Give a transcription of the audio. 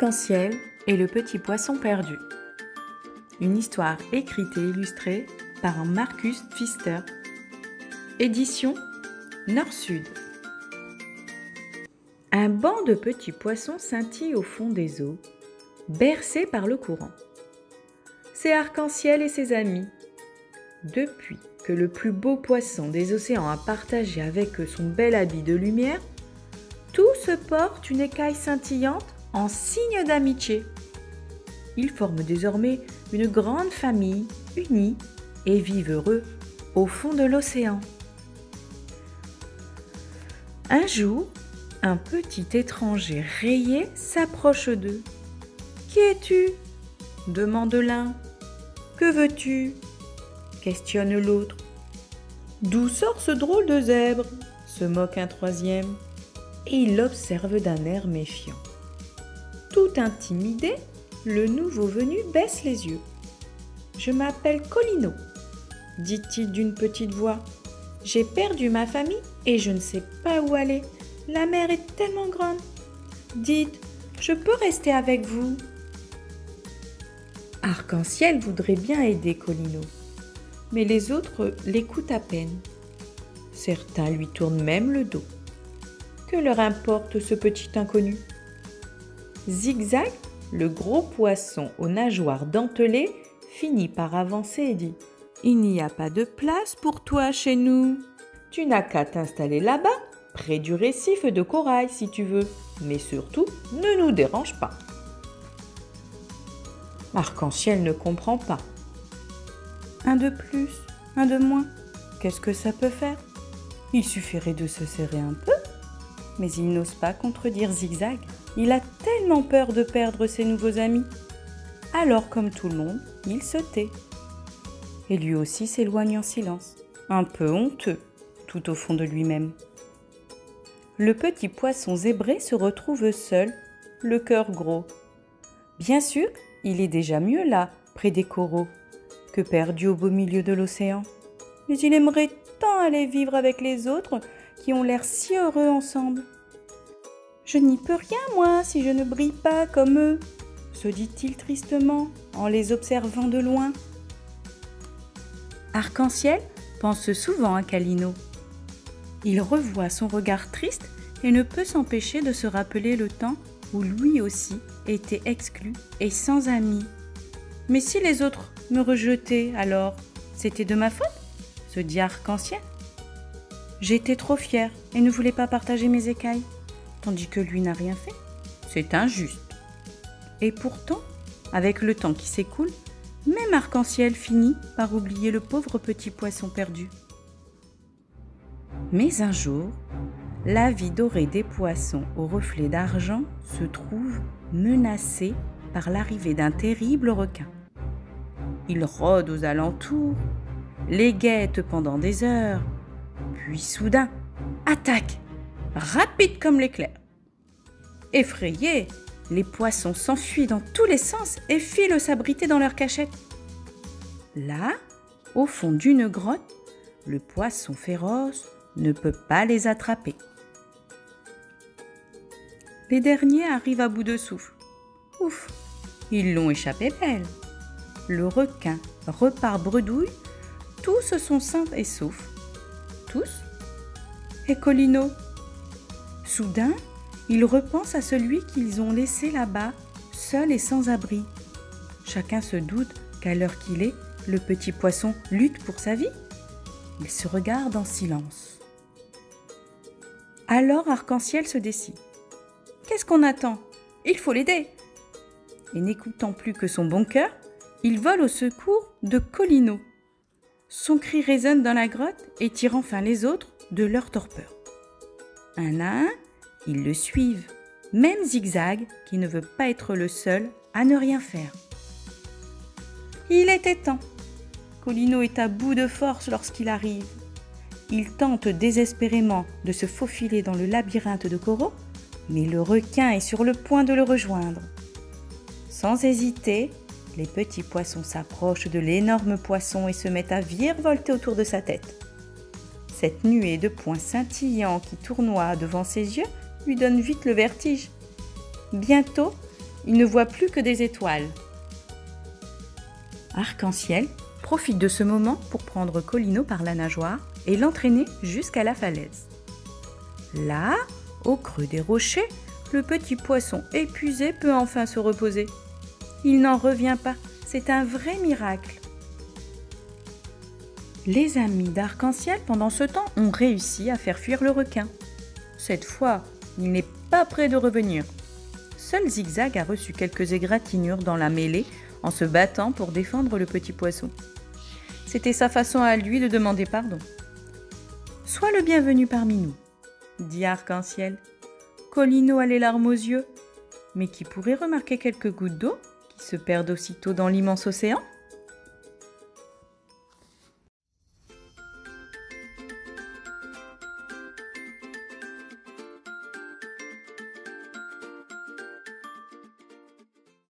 Arc-en-ciel et le petit poisson perdu. Une histoire écrite et illustrée par Marcus Pfister. Édition Nord-Sud. Un banc de petits poissons scintille au fond des eaux, bercé par le courant. C'est Arc-en-ciel et ses amis. Depuis que le plus beau poisson des océans a partagé avec eux son bel habit de lumière, tous se portent une écaille scintillante en signe d'amitié. Ils forment désormais une grande famille unie et vivent heureux au fond de l'océan. Un jour, un petit étranger rayé s'approche d'eux. « Qui es-tu » demande l'un. « Que veux-tu » questionne l'autre. « D'où sort ce drôle de zèbre » se moque un troisième, et il l'observe d'un air méfiant. Tout intimidé, le nouveau venu baisse les yeux. « Je m'appelle Colino » dit-il d'une petite voix. « J'ai perdu ma famille et je ne sais pas où aller. La mer est tellement grande. Dites, je peux rester avec vous ?» Arc-en-ciel voudrait bien aider Colino, mais les autres l'écoutent à peine. Certains lui tournent même le dos. Que leur importe ce petit inconnu? Zigzag, le gros poisson aux nageoires dentelées, finit par avancer et dit « Il n'y a pas de place pour toi chez nous. Tu n'as qu'à t'installer là-bas, près du récif de corail si tu veux, mais surtout, ne nous dérange pas. » Arc-en-ciel ne comprend pas. Un de plus, un de moins, qu'est-ce que ça peut faire? Il suffirait de se serrer un peu. Mais il n'ose pas contredire Zigzag. Il a tellement peur de perdre ses nouveaux amis. Alors, comme tout le monde, il se tait. Et lui aussi s'éloigne en silence, un peu honteux, tout au fond de lui-même. Le petit poisson zébré se retrouve seul, le cœur gros. Bien sûr, il est déjà mieux là, près des coraux, que perdu au beau milieu de l'océan. Mais il aimerait tant aller vivre avec les autres qui ont l'air si heureux ensemble. « Je n'y peux rien, moi, si je ne brille pas comme eux », se dit-il tristement en les observant de loin. Arc-en-ciel pense souvent à Colino. Il revoit son regard triste et ne peut s'empêcher de se rappeler le temps où lui aussi était exclu et sans amis. « Mais si les autres me rejetaient, alors, c'était de ma faute ?» se dit Arc-en-ciel. J'étais trop fière et ne voulais pas partager mes écailles, tandis que lui n'a rien fait. C'est injuste. Et pourtant, avec le temps qui s'écoule, même Arc-en-ciel finit par oublier le pauvre petit poisson perdu. Mais un jour, la vie dorée des poissons au reflet d'argent se trouve menacée par l'arrivée d'un terrible requin. Il rôde aux alentours, les guette pendant des heures, puis soudain, attaque, rapide comme l'éclair. Effrayés, les poissons s'enfuient dans tous les sens et filent s'abriter dans leur cachette. Là, au fond d'une grotte, le poisson féroce ne peut pas les attraper. Les derniers arrivent à bout de souffle. Ouf, ils l'ont échappé belle. Le requin repart bredouille, tous sont sains et saufs. Tous? Et Colino? Soudain, ils repensent à celui qu'ils ont laissé là-bas, seul et sans abri. Chacun se doute qu'à l'heure qu'il est, le petit poisson lutte pour sa vie. Ils se regardent en silence. Alors Arc-en-ciel se décide. Qu'est-ce qu'on attend? Il faut l'aider. Et n'écoutant plus que son bon cœur, il vole au secours de Colino. Son cri résonne dans la grotte et tire enfin les autres de leur torpeur. Un à un, ils le suivent, même Zigzag qui ne veut pas être le seul à ne rien faire. Il était temps. Colino est à bout de force lorsqu'il arrive. Il tente désespérément de se faufiler dans le labyrinthe de coraux, mais le requin est sur le point de le rejoindre. Sans hésiter, les petits poissons s'approchent de l'énorme poisson et se mettent à virevolter autour de sa tête. Cette nuée de points scintillants qui tournoient devant ses yeux lui donne vite le vertige. Bientôt, il ne voit plus que des étoiles. Arc-en-ciel profite de ce moment pour prendre Colino par la nageoire et l'entraîner jusqu'à la falaise. Là, au creux des rochers, le petit poisson épuisé peut enfin se reposer. Il n'en revient pas, c'est un vrai miracle. Les amis d'Arc-en-ciel, pendant ce temps, ont réussi à faire fuir le requin. Cette fois, il n'est pas près de revenir. Seul Zigzag a reçu quelques égratignures dans la mêlée en se battant pour défendre le petit poisson. C'était sa façon à lui de demander pardon. « Sois le bienvenu parmi nous », dit Arc-en-ciel. Colino a les larmes aux yeux, mais qui pourrait remarquer quelques gouttes d'eau qui se perdent aussitôt dans l'immense océan ?